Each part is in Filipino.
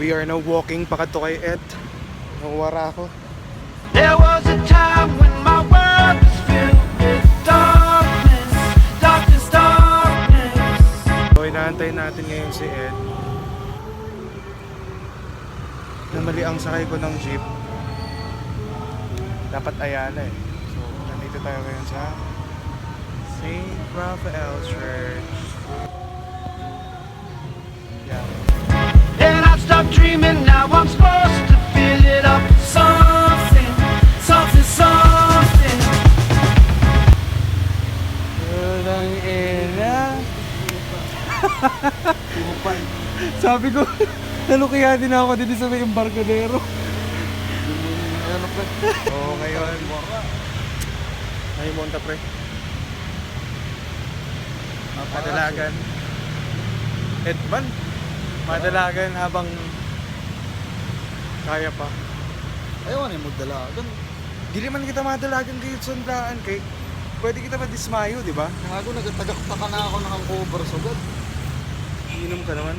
We are now walking pakadto kay Ed. Nawara ako. There was a time when my world was filled with darkness, darkness, darkness. So inaantay natin ngayon si Ed. Namali ang sakay ko ng jeep. Dapat Ayala eh. So nandito tayo ngayon sa St. Raphael Church. Yeah. And I stopped dreaming, now I'm supposed to fill it up with something, something, something. Walang ina. Sabi ko, nalukihan din ako dito sa may Embarcadero. Oo, ngayon. Ay, monta pre. Madalagan. Edman. Madalagan habang kaya pa. Ayaw na yung magdalagan. Dili man kita madalagan kayo sa sandaan kay pwede kita madismayo, di ba? Ngago nagatagakta na ako ng cover sugad. Inom ka naman.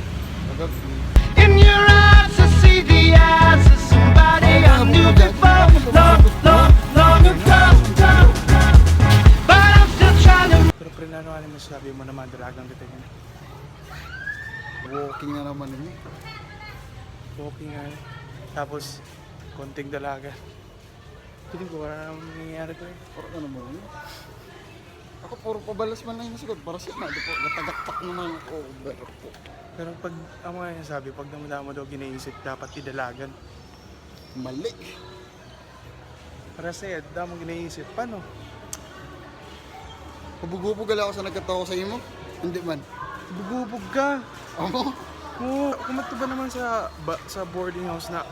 In your eyes I see the eyes of somebody I knew before, long, long, long ago. But I'm still trying to. Pero pre, ano mo sabi mo na madalagan kita yun? Walking na naman yun eh. Walking nga. Tapos, konting dalaga. Piling ko, wala naman nangyayari ko eh. Puro ka naman yun. Ako puro pabalas man lang yung sugad. Para siya na, di po, natagaktak na ng cover po. Pero pag, ang mga sabi, pag namula mo daw ginaisip, dapat idalagan. Mali. Para sa Ed, daw mong ginaisip, paano? Pabugubog ako sa nagkatawa sa imo? Hindi man. Bugubog ka! Ako? Oo, kumato ba naman sa boarding house na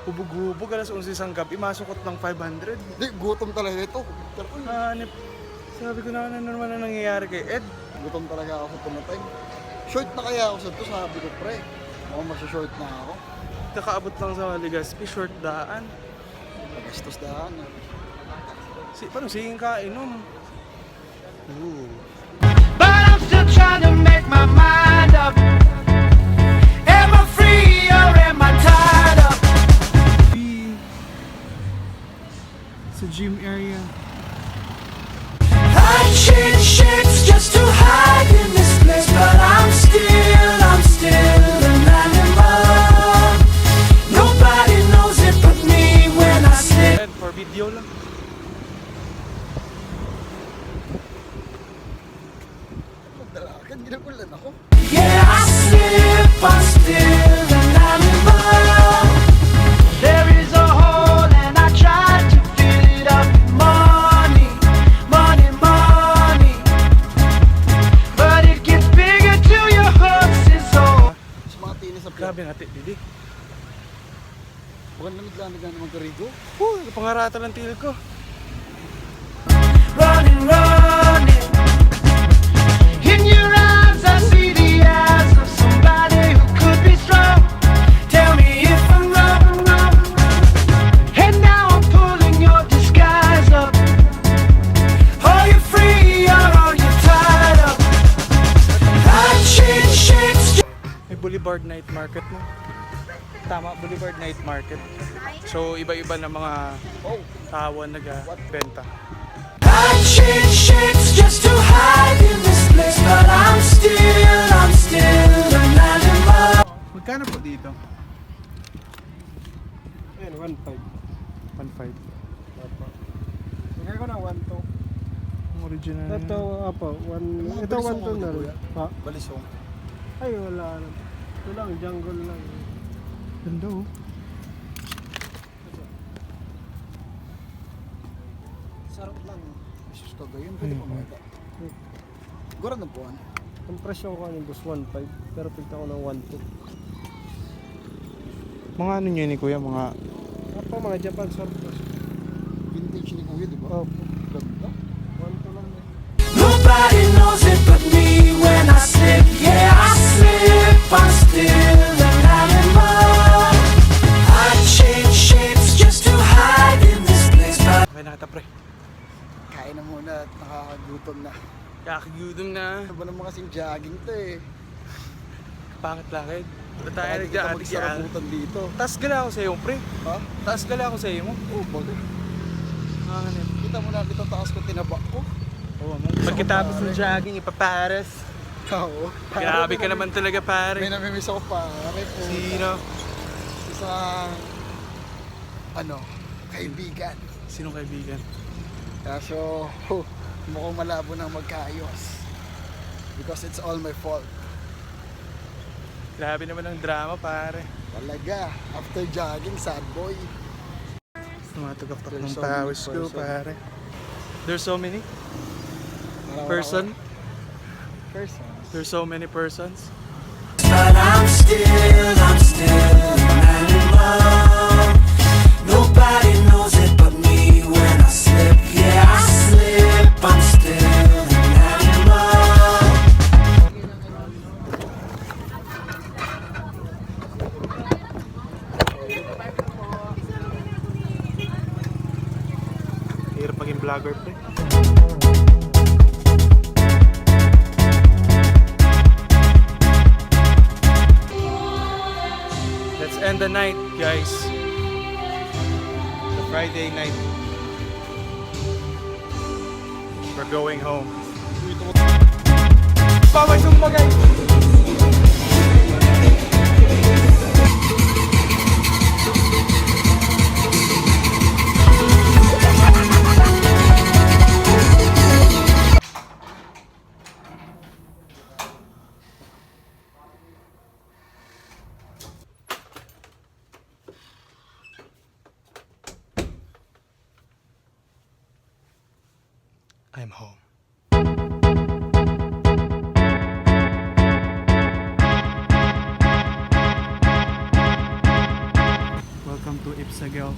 hubog-hubog alas 11 isang gabi, masukot ng 500? Hindi, gutom talaga ito. Pero, Hanip. Sabi ko na naman na nangyayari kay Ed. gutom talaga ako sa tumatay. Short na kaya ako sa to, sabi ko pre. Ako masya-short na ako. Kakaabot lang sa Legazpi, short daan. Pagastos daan. Paano singing ka, inom? Ooh. But I'm still trying to make my mind up. Am I free or am I tied up? Sa gym area. I change shapes just to hide in this place, but I'm still an animal. Nobody knows it but me when I slip. Ed, for video lang. Magdalagan, ginagulan ako. Yeah, I slip, I'm still an animal. There is a hole and I try to fill it up with money, money, money. But it gets bigger till your heart says oh. Mas mga tinis sa Grabe natin, Didi. Bukan lamig-lamig na naman karigo. Pangarata lang til ko. Running, running. In your eyes I see the eyes of somebody who could be strong. Tell me if I'm wrong, wrong. And now I'm pulling your disguise up. Are you free or are you tied up? I change shapes. May Boulevard Night Market mo. Tama, Boulevard Night Market. So, iba-iba na mga tao nagbenta. I change shapes just to hide in this place, but I'm still an animal. Magkano po dito? Ayan, 1.5. 1.5. Bigay ko na 1.2. Ang original. Ito, apo, Mga ito balisong 1 to na ako, rin. kuya. Ha? Balisong. Ay, wala. Ito lang, jungle lang. Ganda oh. Sarap lang. Jesus ka gayon, pwede pa makita. Gura na buwan. Ang presyo ko ano, boss 1.5, pero pigta ko ng 1.2. Mga ano nyo ni kuya, mga Apo, mga Japan surplus. Vintage ni Kuya, di ba? Opo, Ganda. 1.2 lang. Nobody knows it but me when I slip. Yeah, I slip. I'm still an animal. I change shapes just to hide in this place. But okay na kita pre. Kain na muna at nakakagutom na. Kakagudong na. Ano ba naman kasing jogging to eh? Pangit lakad. Tayo Baka di kita nagdaan. magsarabutan dito. Taas gala ako sa iyo, pre. Ha? Taas gala ako sa iyo mo. Oo, bagay. Ano? Kita mo na, dito taas ko tinaba ko. Oo, pagkatapos ng jogging, ipapares. Oo. Grabe ka naman talaga, May pare. namimiss ako pare po. Sino? Isang, kaibigan. Sinong kaibigan? Kaso, mukhang malabo nang magkaayos. Because it's all my fault. Grabe naman ang drama, pare. Talaga, after jogging, sad boy. Tumatagak There's ng so pawis many ko, person. pare. There's so many Wala- person. Person. There's so many persons. But I'm still a man in love. Nobody knows it but me when I slip. Yeah, I slip. I'm still a man in love. Hirap maging vlogger, pre. Let's end the night, guys. The Friday night. We're going home. Bawal sumbagay! I'm home. Welcome to Ipsagel.